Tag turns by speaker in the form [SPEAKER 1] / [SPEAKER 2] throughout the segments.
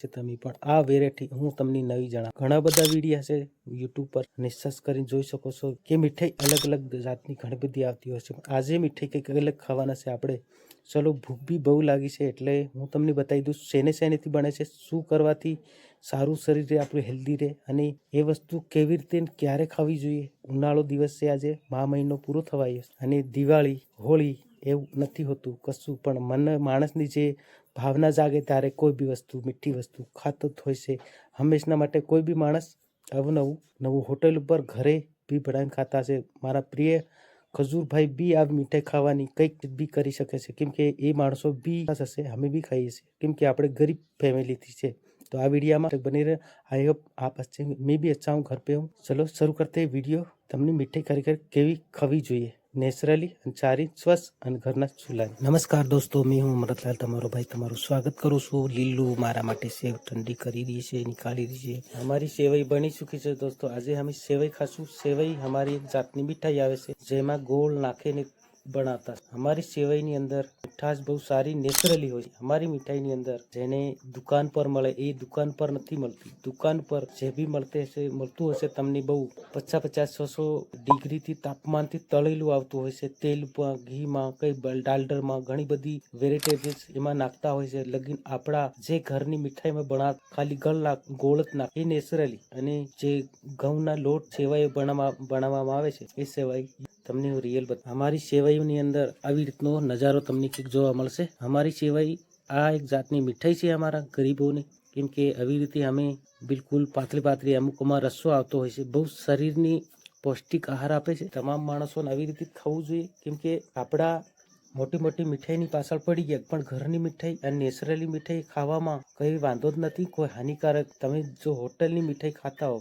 [SPEAKER 1] છે તમે પણ આ વેરાયટી હું તમને નવી જણાવ. ઘણા બધા વિડીયો હશે યુટ્યુબ પર અને સર્ચ કરીને જોઈ શકો છો કે મીઠાઈ અલગ અલગ જાતની ઘણી બધી આવતી હોય છે. આજે મીઠાઈ કંઈક અલગ ખાવાના છે આપણે. ચલો, ભૂખ બી બહુ લાગી છે એટલે હું તમને બતાવી દઉં શેનેથી બને છે, શું કરવાથી સારું શરીર રહે, આપણું હેલ્ધી રહે અને એ વસ્તુ કેવી રીતે ક્યારે ખાવી જોઈએ. ઉનાળો દિવસ છે આજે, મહિનો પૂરો થવાયો અને દિવાળી હોળી એવું નથી હોતું કશું, પણ માણસની જે ભાવના જાગે ત્યારે કોઈ બી વસ્તુ મીઠી વસ્તુ ખાતો જ હોય છે હંમેશના માટે. કોઈ બી માણસ નવું હોટલ ઉપર ઘરે બી બનાવીને ખાતા છે. મારા પ્રિય ખજૂરભાઈ બી આ મીઠાઈ ખાવાની કંઈક બી કરી શકે છે, કેમ કે એ માણસો બી હશે, અમે બી ખાઈએ છીએ, કેમ કે આપણે ગરીબ ફેમિલીથી છે. तो आ वीडियो में बनी रहे। आई होप आप अच्छे, मैं भी अच्छा हूँ, घर पे हूँ। चलो शुरू करते हैं वीडियो। તમને મીઠાઈ ખરેખર કેવી ખાવી જોઈએ, નેચરલી અને સારી, સ્વચ્છ અને ઘરના ચૂલાની. નમસ્કાર દોસ્તો, મેં હું અમરતલાલ, તમારો ભાઈ, તમારું સ્વાગત કરું છું. લીલું મારા માટે સેવ ઠંડી કરી રહી છે, નિકાળી રહી છે. અમારી સેવઈ બની ચૂકી છે દોસ્તો. આજે અમે સેવઈ ખાશું. સેવઈ અમારી એક જાતની મીઠાઈ આવે છે જેમાં ગોળ નાખીને બનાવતા. અમારી સેવઈની અંદર મીઠાશ બહુ સારી નેચરલી હોય છે. અમારી મીઠાઈની અંદર જેને દુકાન પર મળે એ દુકાન પર નથી મળતી. દુકાન પર જે બી મળતું હશે તમને બહુ 50-50-100 ડિગ્રીથી તાપમાનથી તળેલું આવતું હોય છે. તેલમાં, ઘીમાં, કઈ ડાલ્ડરમાં ઘણી બધી વેરાયટીઝ એમાં નાખતા હોય છે. લગીન આપણા જે ઘરની મીઠાઈમાં ખાલી ગોળ જ નાખ, એ નેચરલી. અને જે ઘઉંના લોટ સેવાઈ બનાવવામાં આવે છે એ સેવાઈ તમને રિયલ બતા. અમારી સેવાઈની અંદર આવી રીતનો નજારો તમને કંઈક જોવા મળશે. અમારી સેવાઈ આ એક જાતની મીઠાઈ છે અમારા ગરીબોની, કેમ કે આવી રીતે અમે બિલકુલ પાતળી અમુકમાં રસો આવતો હોય છે. બહુ શરીરની પૌષ્ટિક આહાર આપે છે. તમામ માણસોને આવી રીતે ખાવું જોઈએ, કેમ કે આપણા મોટી મીઠાઈની પાછળ પડી ગયા, પણ ઘરની મીઠાઈ અને નેચરલી મીઠાઈ ખાવામાં કઈ વાંધો જ નથી, કોઈ હાનિકારક. તમે જો હોટલની મીઠાઈ ખાતા હો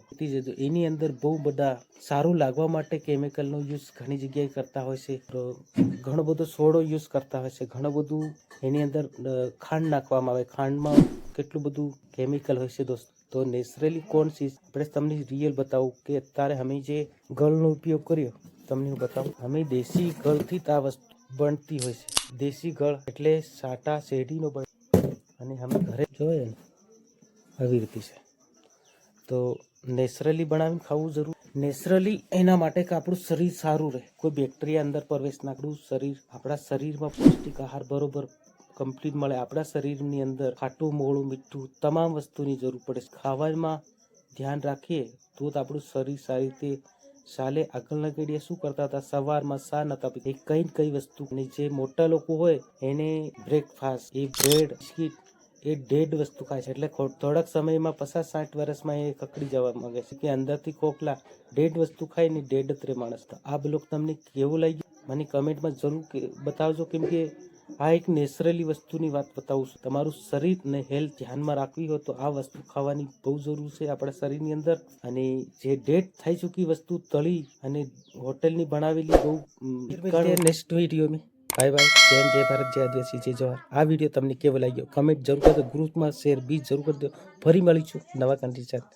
[SPEAKER 1] એની અંદર બહુ બધા સારું લાગવા માટે કેમિકલનો યુઝ ઘણી જગ્યાએ કરતા હોય છે. ઘણો બધો સોડો યુઝ કરતા હોય છે, ઘણું બધું એની અંદર ખાંડ નાખવામાં આવે. ખાંડમાં કેટલું બધું કેમિકલ હોય છે દોસ્તો. તો નેચરલી કોણ ચીજ આપણે તમને રિયલ બતાવું કે અત્યારે અમે જે ગળનો ઉપયોગ કર્યો તમને હું બતાવું. અમે દેશી ગળથી જ આ વસ્તુ બનતી હોય છે. દેશી ગળ એટલે સાટા શેરડીનો બને અને અમે ઘરે જોઈએ ને આવી રીતે છે. તો નેચરલી બનાવીને ખાવું જરૂર. નેચરલી એના માટે કે આપણું શરીર સારું રહે, કોઈ બેક્ટેરિયા અંદર પ્રવેશ ના, આપણા શરીરમાં પૌષ્ટિક આહાર બરોબર કમ્પ્લીટ મળે. આપણા શરીરની અંદર ખાટું, મોળું, મીઠું તમામ વસ્તુની જરૂર પડે. ખાવામાં ધ્યાન રાખીએ તો જ આપણું શરીર સારી રીતે ચાલે. આગળના પેઢીએ શું કરતા હતા, સવારમાં ચા નતા પીતા, કઈ વસ્તુ. અને જે મોટા લોકો હોય એને બ્રેકફાસ્ટ, એ બ્રેડ, બિસ્કિટ, એ ડેડ વસ્તુ ખાય છે. એટલે થોડાક સમયમાં 50-60 વર્ષમાં એ કકડી જવા માંગે છે, કે અંદરથી ખોખલા ડેડ વસ્તુ ખાય ને ડેડ જ રે માણસ. આ બ્લોગ તમને કેવું લાગ્યું મને કમેન્ટમાં જરૂર બતાવજો, કેમ કે આ એક નેચરલી વસ્તુની વાત બતાવું છું. તમારું શરીર ને હેલ્થ ધ્યાનમાં રાખવી હોય તો આ વસ્તુ ખાવાની બહુ જરૂર છે આપણા શરીરની અંદર. અને જે ડેટ થઈ ચૂકી વસ્તુ તળી અને હોટલની બનાવેલી બહુ. નેક્સ્ટ વિડીયો में बाय बाय. जय भारत, जय आदिवासी, जय जवाहर. આ વિડીયો તમને કેવો લાગ્યો કમેન્ટ જરૂર કરજો. ગ્રુપમાં શેર બી જરૂર કરજો. ફરી મળીશું નવા કન્ટેન્ટ સાથે.